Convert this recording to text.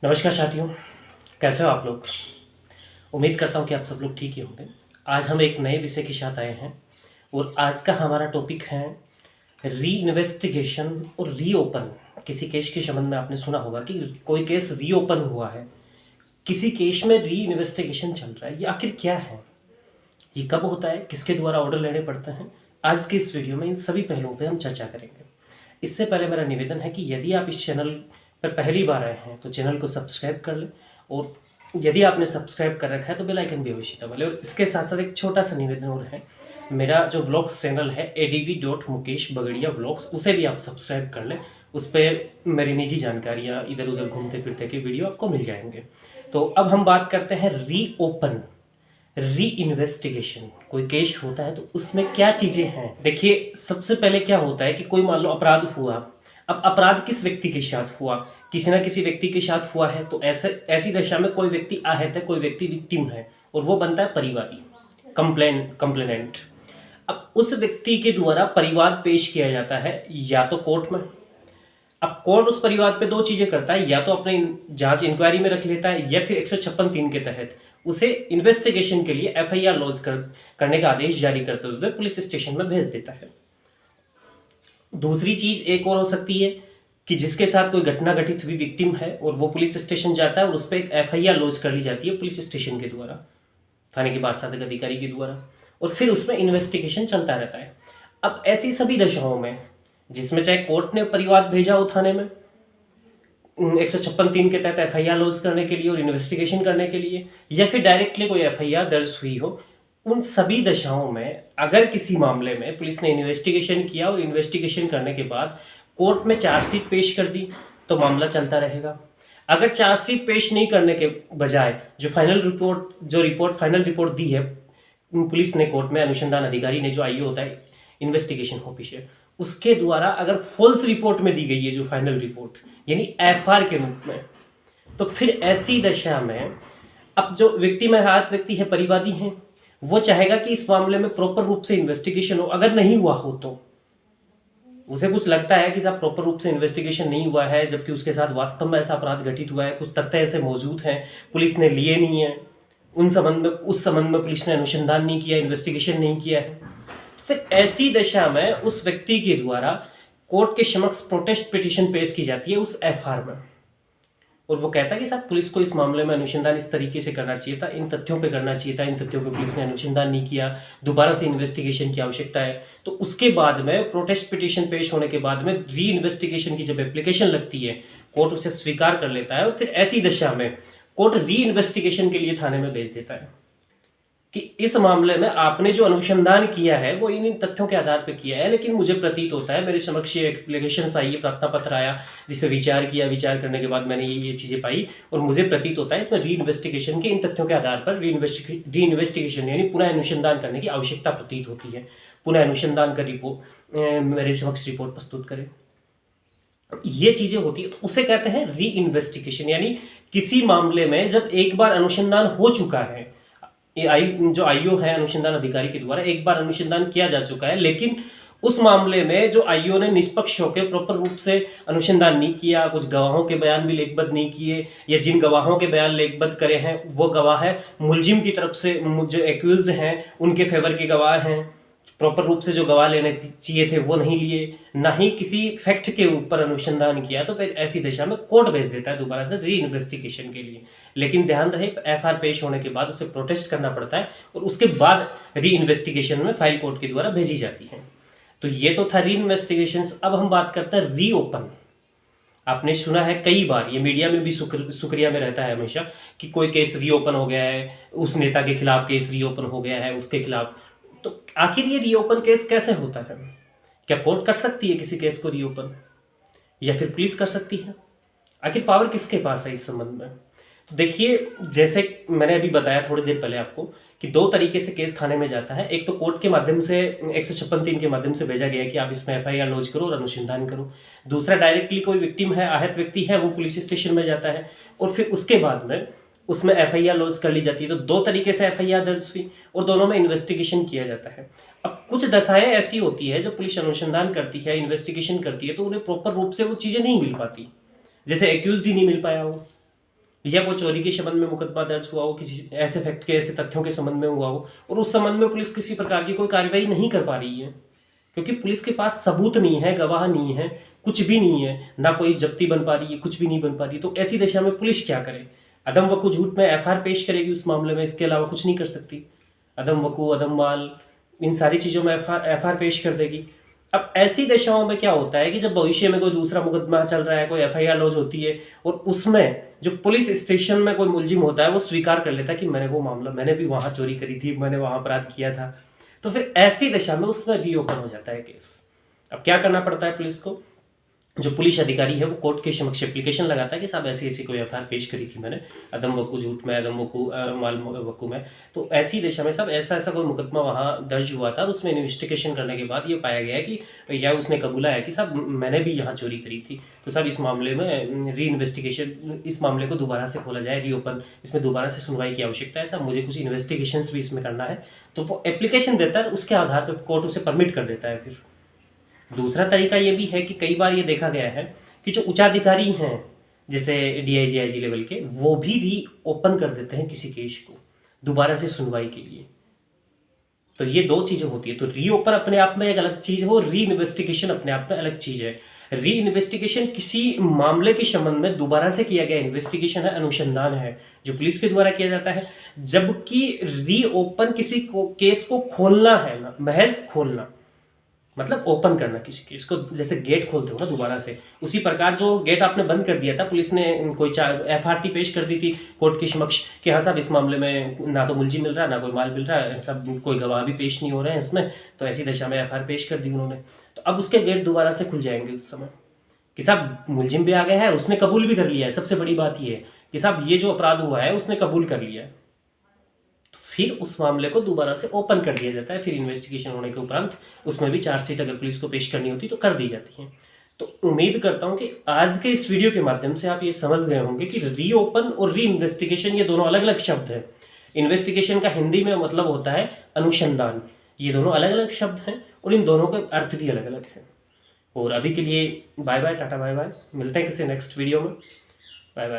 नमस्कार साथियों, कैसे हो आप लोग। उम्मीद करता हूँ कि आप सब लोग ठीक ही होंगे। आज हम एक नए विषय के साथ आए हैं और आज का हमारा टॉपिक है री इन्वेस्टिगेशन और रीओपन। किसी केस के संबंध में आपने सुना होगा कि कोई केस रीओपन हुआ है, किसी केस में री इन्वेस्टिगेशन चल रहा है। ये आखिर क्या है, ये कब होता है, किसके द्वारा ऑर्डर लेने पड़ते हैं। आज के इस वीडियो में इन सभी पहलुओं पर हम चर्चा करेंगे। इससे पहले मेरा निवेदन है कि यदि आप इस चैनल पर पहली बार आए हैं तो चैनल को सब्सक्राइब कर लें, और यदि आपने सब्सक्राइब कर रखा है तो बेल आइकन भी अवश्य दबा लें। और इसके साथ साथ एक छोटा सा निवेदन और है, मेरा जो व्लॉग्स चैनल है adv.मुकेश व्लॉग्स, उसे भी आप सब्सक्राइब कर लें। उस पर मेरी निजी जानकारियाँ, इधर उधर घूमते फिरते के वीडियो आपको मिल जाएंगे। तो अब हम बात करते हैं रीओपन, री इन्वेस्टिगेशन। कोई केस होता है तो उसमें क्या चीज़ें हैं। देखिए, सबसे पहले क्या होता है कि कोई मान लो अपराध हुआ। अब अपराध किस व्यक्ति के साथ हुआ, किसी ना किसी व्यक्ति के साथ हुआ है, तो ऐसी दशा में कोई व्यक्ति आहत है, कोई व्यक्ति विक्टिम है, और वो बनता है परिवादी, कंप्लेनेंट। अब उस व्यक्ति के द्वारा परिवाद पेश किया जाता है या तो कोर्ट में। अब कोर्ट उस परिवाद पे दो चीजें करता है, या तो अपने जांच इंक्वायरी में रख लेता है, या फिर 156(3) के तहत उसे इन्वेस्टिगेशन के लिए एफआईआर लॉन्च करने का आदेश जारी करते हुए पुलिस स्टेशन में भेज देता है। दूसरी चीज एक और हो सकती है कि जिसके साथ कोई घटना घटित हुई, विक्टिम है, और वो पुलिस स्टेशन जाता है और उस पर एक एफआईआर लॉन्च कर ली जाती है पुलिस स्टेशन के द्वारा, थाने के बारसाधक अधिकारी के द्वारा, और फिर उसमें इन्वेस्टिगेशन चलता रहता है। अब ऐसी सभी दशाओं में, जिसमें चाहे कोर्ट ने परिवाद भेजा हो थाने में 156(3) के तहत एफआईआर लॉन्च करने के लिए और इन्वेस्टिगेशन करने के लिए, या फिर डायरेक्टली कोई एफआईआर दर्ज हुई हो, उन सभी दशाओं में अगर किसी मामले में पुलिस ने इन्वेस्टिगेशन किया और इन्वेस्टिगेशन करने के बाद कोर्ट में चार्जशीट पेश कर दी तो मामला चलता रहेगा। अगर चार्जशीट पेश नहीं करने के बजाय जो फाइनल रिपोर्ट दी है पुलिस ने कोर्ट में, अनुसंधान अधिकारी ने, जो आईओ होता है इन्वेस्टिगेशन ऑफिसर, उसके द्वारा अगर फॉल्स रिपोर्ट में दी गई है जो फाइनल रिपोर्ट, यानी एफआर के रूप में, तो फिर ऐसी दशा में अब जो व्यक्ति में हाथ व्यक्ति है, परिवादी है, वो चाहेगा कि इस मामले में प्रॉपर रूप से इन्वेस्टिगेशन हो। अगर नहीं हुआ हो तो उसे कुछ लगता है कि साहब प्रॉपर रूप से इन्वेस्टिगेशन नहीं हुआ है, जबकि उसके साथ वास्तव में ऐसा अपराध घटित हुआ है, कुछ तथ्य ऐसे मौजूद हैं, पुलिस ने लिए नहीं है, उस संबंध में पुलिस ने अनुसंधान नहीं किया, इन्वेस्टिगेशन नहीं किया है, तो फिर ऐसी दशा में उस व्यक्ति के द्वारा कोर्ट के समक्ष प्रोटेस्ट पिटीशन पेश की जाती है उस एफआर में, और वो कहता है कि साहब पुलिस को इस मामले में अनुसंधान इस तरीके से करना चाहिए था, इन तथ्यों पे करना चाहिए था, इन तथ्यों पे पुलिस ने अनुसंधान नहीं किया, दोबारा से इन्वेस्टिगेशन की आवश्यकता है। तो उसके बाद में प्रोटेस्ट पिटीशन पेश होने के बाद में री इन्वेस्टिगेशन की जब एप्लीकेशन लगती है, कोर्ट उसे स्वीकार कर लेता है, और फिर ऐसी दशा में कोर्ट री इन्वेस्टिगेशन के लिए थाने में भेज देता है कि इस मामले में आपने जो अनुसंधान किया है वो इन तथ्यों के आधार पर किया है, लेकिन मुझे प्रतीत होता है, मेरे समक्ष एप्लीकेशन आई है, प्रार्थना पत्र आया, जिसे विचार किया, विचार करने के बाद मैंने ये चीज़ें पाई, और मुझे प्रतीत होता है इसमें री इन्वेस्टिगेशन के इन तथ्यों के आधार पर री इन्वेस्टिगेशन यानी पुनः अनुसंधान करने की आवश्यकता प्रतीत होती है। पुनः अनुसंधान का रिपोर्ट मेरे समक्ष रिपोर्ट प्रस्तुत करें, ये चीजें होती है, तो उसे कहते हैं री इन्वेस्टिगेशन। यानी किसी मामले में जब एक बार अनुसंधान हो चुका है, जो आईओ है अनुसंधान अधिकारी के द्वारा एक बार अनुसंधान किया जा चुका है, लेकिन उस मामले में जो आईओ ने निष्पक्ष होकर प्रॉपर रूप से अनुसंधान नहीं किया, कुछ गवाहों के बयान भी लेखबद्ध नहीं किए, या जिन गवाहों के बयान लेखबद्ध करे हैं वो गवाह है मुलजिम की तरफ से, जो एक्यूज्ड हैं उनके फेवर के गवाह हैं, प्रॉपर रूप से जो गवाह लेने चाहिए थे वो नहीं लिए, ना ही किसी फैक्ट के ऊपर अनुसंधान किया, तो फिर ऐसी दिशा में कोर्ट भेज देता है दोबारा से री इन्वेस्टिगेशन के लिए। लेकिन ध्यान रहे, एफआर पेश होने के बाद उसे प्रोटेस्ट करना पड़ता है, और उसके बाद री इन्वेस्टिगेशन में फाइल कोर्ट के द्वारा भेजी जाती है। तो ये तो था री इन्वेस्टिगेशन। अब हम बात करते हैं रीओपन। आपने सुना है कई बार, ये मीडिया में भी सुर्खियां में रहता है हमेशा, कि कोई केस रीओपन हो गया है, उस नेता के खिलाफ केस रीओपन हो गया है, उसके खिलाफ। तो आखिर ये रीओपन केस कैसे होता है? क्या कोर्ट कर सकती है किसी केस को रीओपन, या फिर पुलिस कर सकती है? आखिर पावर किसके पास है इस संबंध में? तो देखिए, जैसे मैंने अभी बताया थोड़ी देर पहले आपको कि दो तरीके से केस थाने में जाता है। एक तो कोर्ट के माध्यम से 156(3) के माध्यम से भेजा गया है कि आप इसमें एफआईआर लॉन्च करो और अनुसंधान करो। दूसरा, डायरेक्टली कोई विक्टिम है, आहत व्यक्ति है, वो पुलिस स्टेशन में जाता है, और फिर उसके बाद में उसमें एफआईआर लॉन्च कर ली जाती है। तो दो तरीके से एफआईआर दर्ज हुई और दोनों में इन्वेस्टिगेशन किया जाता है। अब कुछ दशाएं ऐसी होती है जब पुलिस अनुसंधान करती है, इन्वेस्टिगेशन करती है, तो उन्हें प्रॉपर रूप से वो चीज़ें नहीं मिल पाती, जैसे एक्यूज्ड ही नहीं मिल पाया हो, या कोई चोरी के संबंध में मुकदमा दर्ज हुआ हो, किसी ऐसे फैक्ट के, ऐसे तथ्यों के संबंध में हुआ हो, और उस संबंध में पुलिस किसी प्रकार की कोई कार्रवाई नहीं कर पा रही है क्योंकि पुलिस के पास सबूत नहीं है, गवाह नहीं है, कुछ भी नहीं है, ना कोई जब्ती बन पा रही है, कुछ भी नहीं बन पा रही, तो ऐसी दशा में पुलिस क्या करे? अदम वकू झूठ में एफआईआर पेश करेगी उस मामले में, इसके अलावा कुछ नहीं कर सकती। अदम वकू, अदम माल, इन सारी चीज़ों में एफआईआर पेश कर देगी। अब ऐसी दशाओं में क्या होता है कि जब भविष्य में कोई दूसरा मुकदमा चल रहा है, कोई एफआईआर लॉन्च होती है, और उसमें जो पुलिस स्टेशन में कोई मुलजिम होता है वो स्वीकार कर लेता है कि मैंने वो मामला, मैंने भी वहाँ चोरी करी थी, मैंने वहाँ अपराध किया था, तो फिर ऐसी दशा में उसमें रीओपन हो जाता है केस। अब क्या करना पड़ता है पुलिस को? जो पुलिस अधिकारी है वो कोर्ट के समक्ष एप्लीकेशन लगाता है कि साहब ऐसी ऐसी कोई एफआईआर पेश करी थी मैंने, अदम वकू झूठ में, अदम वकू माल वकू में, तो ऐसी दिशा में साहब ऐसा ऐसा कोई मुकदमा वहाँ दर्ज हुआ था, उसमें इन्वेस्टिगेशन करने के बाद ये पाया गया है कि, या उसने कबूला है कि साहब मैंने भी यहाँ चोरी करी थी, तो साहब इस मामले में री इन्वेस्टिगेशन, इस मामले को दोबारा से खोला जाए, रीओपन, इसमें दोबारा से सुनवाई की आवश्यकता है साहब, मुझे कुछ इन्वेस्टिगेशन भी इसमें करना है, तो वो एप्लीकेशन देता है, उसके आधार पर कोर्ट उसे परमिट कर देता है। फिर दूसरा तरीका ये भी है कि कई बार ये देखा गया है कि जो उच्चाधिकारी हैं, जैसे डीआईजी आईजी लेवल के, वो भी री ओपन कर देते हैं किसी केस को दोबारा से सुनवाई के लिए। तो ये दो चीजें होती है। तो री ओपन अपने आप में एक अलग चीज है, और री इन्वेस्टिगेशन अपने आप में अलग चीज है। री इन्वेस्टिगेशन किसी मामले के संबंध में दोबारा से किया गया इन्वेस्टिगेशन है, अनुसंधान है, जो पुलिस के द्वारा किया जाता है, जबकि री ओपन किसी केस को खोलना है ना, महज खोलना, मतलब ओपन करना किसी केस को, जैसे गेट खोलते हो ना दोबारा से, उसी प्रकार जो गेट आपने बंद कर दिया था, पुलिस ने कोई एफआईआर पेश कर दी थी कोर्ट के समक्ष कि हाँ साहब इस मामले में ना तो मुलजिम मिल रहा है, ना कोई माल मिल रहा है, सब कोई गवाह भी पेश नहीं हो रहे हैं इसमें, तो ऐसी दशा में एफआईआर पेश कर दी उन्होंने। तो अब उसके गेट दोबारा से खुल जाएंगे उस समय कि साहब मुलजिम भी आ गया है, उसने कबूल भी कर लिया है। सबसे बड़ी बात ये है कि साहब ये जो अपराध हुआ है उसने कबूल कर लिया है, फिर उस मामले को दोबारा से ओपन कर दिया जाता है। फिर इन्वेस्टिगेशन होने के उपरांत उसमें भी चार्जशीट अगर पुलिस को पेश करनी होती तो कर दी जाती है। तो उम्मीद करता हूं कि आज के इस वीडियो के माध्यम से आप ये समझ गए होंगे कि री ओपन और री इन्वेस्टिगेशन ये दोनों अलग अलग शब्द हैं। इन्वेस्टिगेशन का हिंदी में मतलब होता है अनुसंधान। ये दोनों अलग अलग शब्द हैं और इन दोनों के अर्थ भी अलग अलग हैं। और अभी के लिए बाय बाय, टाटा बाय बाय, मिलते हैं किसी नेक्स्ट वीडियो में। Bye bye.